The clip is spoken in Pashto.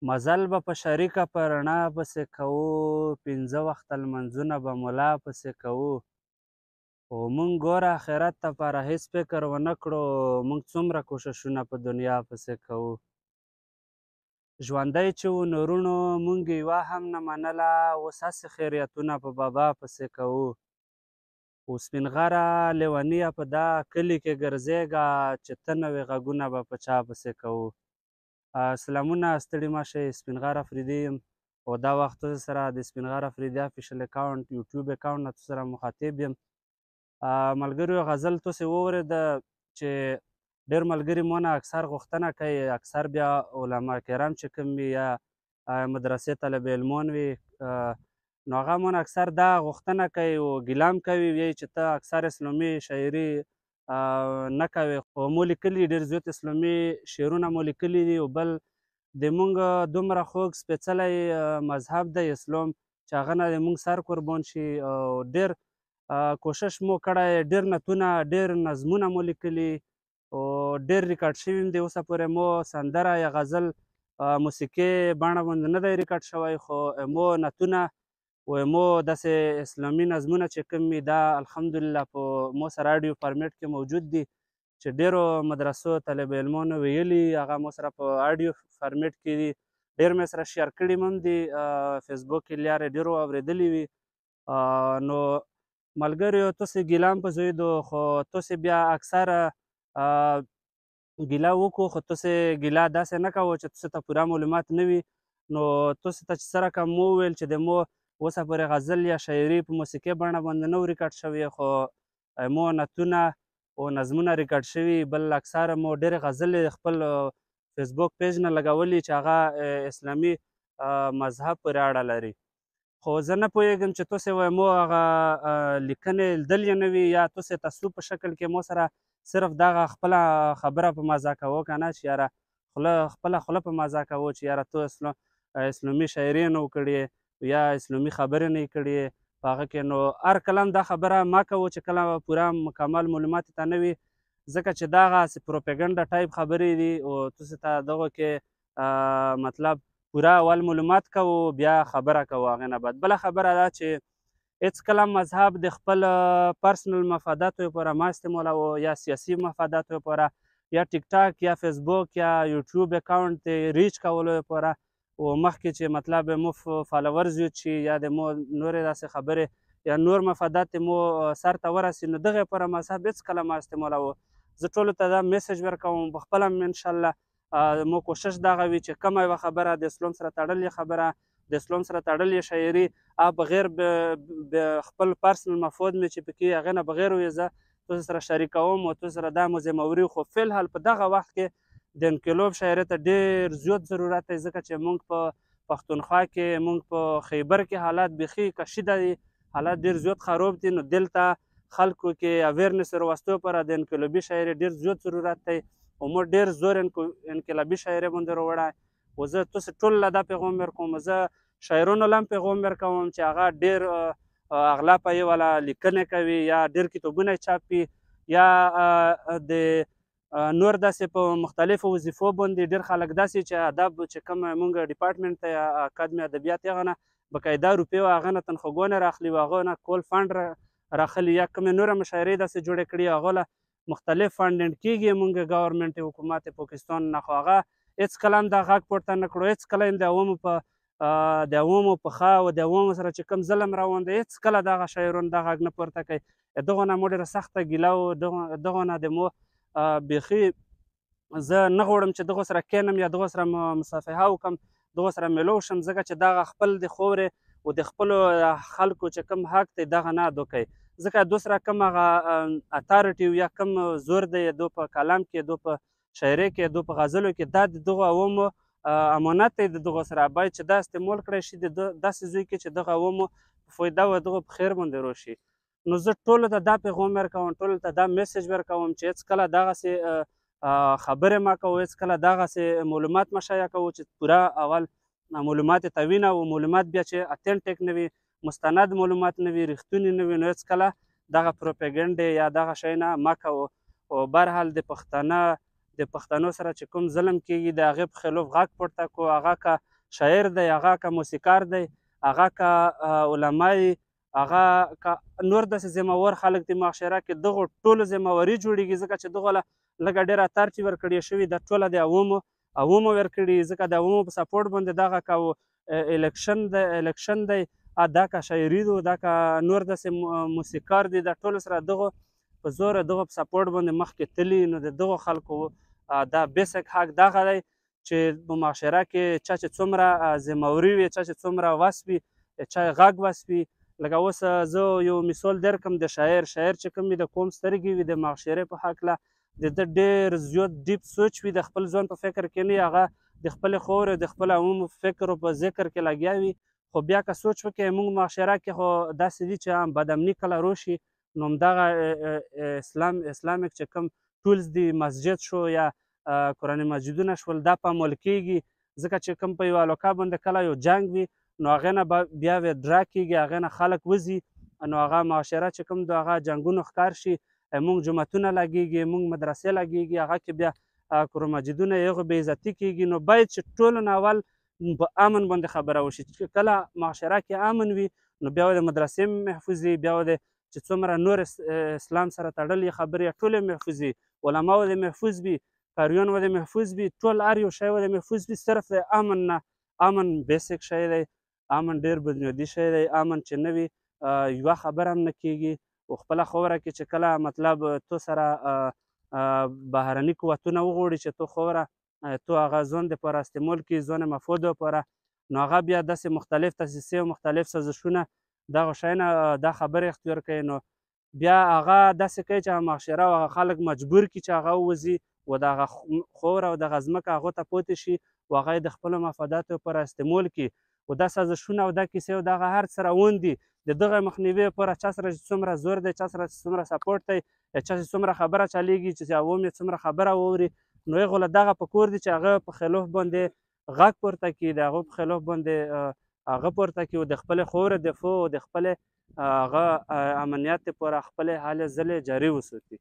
مزل به په شریکه په رڼا پسې کوو، 5 وخته لمونځونه به ملا پسې کوو. خو مونږ ګوره آخرت دپاره هېڅ فکر ونه کړو، مونږ څومره کوښښونه په دنیا پسې کوو. ژوندی چې وو نورونو مونږ یوه هم نه منله، اوس هسې خیریتونه په بابا پسې کوو. خو سپین غره لیونیه په دا کلي کې ګرځېږه، چې ته نه وې غږونه به په چا پسې کوو. سلامونه، ستړي مه شئ، سپین غر افریدي یم او دا وخت تاسو سره د سپین غر افریدي افیشل اکاونټ یوټیوب اکاونټ نه تاسو سره مخاطب یم. ملګریو غزل تاسې واورېده چې ډېر ملګري مونه اکثر غوښتنه کوي، اکثر بیا علما کرام چې کوم وي یا مدرسې طالب علمان وي نو هغه مونه اکثر دا غوښتنه کوي او ګیله هم کوي، وایي چې ته اکثر اسلامي شاعري نه کوې. خو مو لیکلي ډېر زیات اسلامي شعرونه مو لیکلي دي او بل د مونږ دومره خوږ سپېڅلی مذهب دی اسلام چې هغه نه د مونږ سر قربان شي او ډېر کوشش مو کړی، ډېر نتونه ډېر نظمونه مو لیکلي او ډېر ریکارډ شوي هم دي. اوسه پورې مو سندره یا غزل موسیقي بڼه باندې نه دی ریکارډ شوی، خو مو نتونه و مو داسې اسلامي نظمونه چې کوم وي دا الحمدلله په مو سره اډیو فارمیټ کې موجود دي چې ډېرو مدرسو طالب علمانو ویلي، هغه مو سره په اډیو فارمیټ کې دي، ډېر مې سره شیر کړي هم دي، فیسبوک کې لارې ډېرو اورېدلي وي. نو ملګریو تاسې ګیله هم په زویدو، خو تاسې بیا اکثره ګیله وکړو، خو تاسې ګیله داسې نه کوو چې تاسو ته پوره معلومات نه وي. نو تاسو ته چې څه رقم مو وویل چې د مو اوسه پورې غزل یا شاعري په موسیقي بڼه باندې نه و ریکارډ شوي، خو مو نتونه او نظمونه ریکارډ شوي، بل اکثره مو ډېرې غزلې خپل فیسبوک پیج نه لګولي چې هغه اسلامي مذهب پورې اړه لري. خو زه نه پوهېږم چې تاسې وایي مو هغه لیکنې لیدلې نه وي یا تاسې تصوف په شکل کې مو سره صرف دغه خپله خبره په مزاح کوو که نه، چې یاره خپله خوله په مزاح کوو چې یاره تو اسلامي شاعري نه و کړې یا اسلامي خبرې نه یې کړې په هغه کې. نو هر کله هم دا خبره ما کوو چې کله پوره مکمل معلومات ته نه وي، ځکه چې دا هغسې پروپیګنډه ټایپ خبرې دي او تاسې ته دغو کې مطلب پوره اول معلومات کوو بیا خبره کوو هغې نه بعد. بله خبره دا چې هېڅ کله مذهب د خپل پرسنل مفاداتو لپاره مه استعمالوو یا سیاسي مفاداتو لپاره یا ټیک ټاک یا فیسبوک یا یوټیوب اکاونټ د ریچ کولو لپاره او مخکې چې مطلب مو فالوور زیات شي یا د مو نورې داسې خبرې یا نور مفادات مو سر ته ورسي، نو دغې لپاره مذهب هېڅ کله مه استعمالوو. زه ټولو ته دا میسج ورکوم، په خپله هم انشاءالله مو کوشش دغه وي چې کومه یوه خبره د اسلام سره تړلې خبره د اسلام سره تړلې شاعري بغیر خپل پرسنل مفاد مې چې پکې هغې نه بغیر وي زه تاسو سره شریکوم او تاسو سره دا موزیموري. خو فلحال په دغه وخت کې د انقلاب شاعري ته ډېر زیات ضرورت دی، ځکه چې موږ په پښتونخوا کې موږ په خیبر کې حالات بیخي کشیده دي، حالات ډېر زیات خراب دي. نو دلته خلکو کې اویرنس راوستو لپاره د انقلابي شاعري ډېر زیات ضرورت دی او موږ ډېر زور انقلابي شاعري باندې راوړی. خو زه تاسو ټولو له دا پیغام ورکوم، زه شاعرانو له هم پیغام ورکوم چې هغه ډېر اغلا پایې والا لیکنې کوي یا ډېر کتابونه یې چاپي یا د نور داسې په مختلفو وظیفو باندې ډېر خلک داسې چې ادب چې کوم مونږ ډپارټمنټ ته یا اکادمي ادبیات هغه نه باقاعده روپۍ او هغه نه تنخواګانې راخلي او هغه نه کول فنډ راخلي یا کومې نوره مشاعرې داسې جوړې کړي هغو له مختلف فنډنډ کېږي مونږ ګورنمنټ حکومت پاکستان نه، خو هغه هېڅ کله هم دا غږ پورته نه کړو، هېڅ کله هم د عوامو په خوا او د عوامو سره چې کوم ظلم روان دی هېڅ کله دغه شاعران دا غږ نه پورته کوي. دغو نه مو ډېره سخته ګیله و، دغو نه د مو بیخي زه نه غواړم چې دغو سره کښېنم یا دغو سره مصافحه وکړم، دغو سره میلو شم، ځکه چې دغه خپل د خاورې او د خپلو خلکو چې کوم حق دی دغه نه ادا کوي، ځکه دو سره کوم هغه اتارټي یا کوم زور دی دو په کلام کې دو په شاعرۍ کې دو په غزلو کې دا د دغو عوامو امانت دی، د دغو سره باید چې دا استعمال کړی شي د داسې ځای کې چې دغه عوامو په فایده او دغو په خیر باندې راشي. نو زه ټولو ته دا پیغام ورکوم، ټولو ته دا میسج ورکوم چې هېڅ کله دغسې خبرې مه کوو، هېڅ کله دغسې معلومات مه شایع کوو چې پوره اول معلومات یې توینه او معلومات بیا چې اتنټیک نه وي، مستند معلومات نه وي، رښتوني نه وي، نو هېڅ کله دغه پروپیګنډې یا دغه شی نه مه کوو. او برحال د پښتانه د پښتنو سره چې کوم ظلم کیږي د هغې په خلاف غږ پورته کړو. هغه که شاعر دی، هغه که موسیقار دی، هغه که علما دي، هغه که نور داسې ذمهور خلک دي معاشره کې، دغو ټولو ذمهوري جوړېږي ځکه چې دغو له لږه ډېره اتارچي ورکړې شوي ده، ټوله د عوامو ورکړي، ځکه د عوامو په سپورټ باندې دغه که الیکشن دی، دا که شاعري ده، دا که نور داسې موسیقار دي، د ټولو سره دغو په زوره دغو په سپورټ باندې مخکې تللي. نو د دغو خلکو دا بیسک حق دغه دی چې په معاشره کې چا چې څومره ذمهوري وي، چا چې څومره وس وي، چا یې غږ وس وي. لکه اوس زه یو مثال درکړم د شاعر چې کوم وي د قوم سترګې وي د معاشرې په هکله د ده ډېر زیات ډیپ سوچ وي، د خپل ځوان په فکر کې نه وي، هغه د خپلې خاورې د خپل عمومو فکر په ذکر کې لګیا وي. خو بیا که سوچ وکړئ موږ معاشره کې خو داسې دي چې بدامني کله راشي نو همدغه اسلامیک چې کوم ټولز دي، مسجد شو یا قرآن مجیدونه شول، دا په عمل کېږي ځکه چې کوم په یو علاقه باندې کله یو جنګ وي نو هغې نه بیا ویدرا کېږي، هغې نه خلک وځي، نو هغه معاشره چې کوم د هغه جنګونو ښکار شي، موږ جوماتونه لګېږي، موږ مدرسې لګېږي، هغه کې بیا قرآن مجیدونه یې هغو بې عزتي کېږي. نو باید چې ټولو نه اول په امن باندې خبره وشي چې کله معاشره کې امن وي نو بیا د مدرسې محفوظ وي، بیا د چې څومره نور اسلام سره تړلې خبرې ټولې محفوظ وي، علما دې محفوظ وي، کاریان دې محفوظ وي، ټول هر یو شی دې محفوظ وي. صرف د امن نه، امن بیسک شی دی، امن ډېر بنیادي شی دی. امن چې نه وي یوه خبره هم نه کېږي. او خپله خاوره کې چې کله مطلب تو سره بهرني قوتونه وغواړي چې تو خاوره تو هغه ځان دپاره استعمال کړي، ځان مفاد دپاره، نو هغه بیا داسې مختلف دسیسې او مختلف سازشونه دغه شی نه دا خبرې اختیار کوي، نو بیا هغه داسې کوي چې معاشره او هغه خلک مجبور کړي چې هغه ووځي و د هغه خاوره او دغه ځمکه هغو ته پاتې شي او هغه یې د خپلو مفاداتو لپاره استعمال کړي. و دا سازشونه او دا کیسې او دغه هر څه روان دي د دغه مخنیوي لپاره چا سره چې څومره زور دی، چا سره چې څومره سپورټ دی، یا چا چې څومره خبره چلیږي چې عوام یې څومره خبره واوري، نو هغو له دغه په کور دي چې هغه په خلاف باندې غږ پورته کړي، د هغو په خلاف باندې هغه پورته کړي او د خپلې خاورې دفاع او د خپلې هغه امنیت لپاره خپلې هلې ځلې جاري وساتي.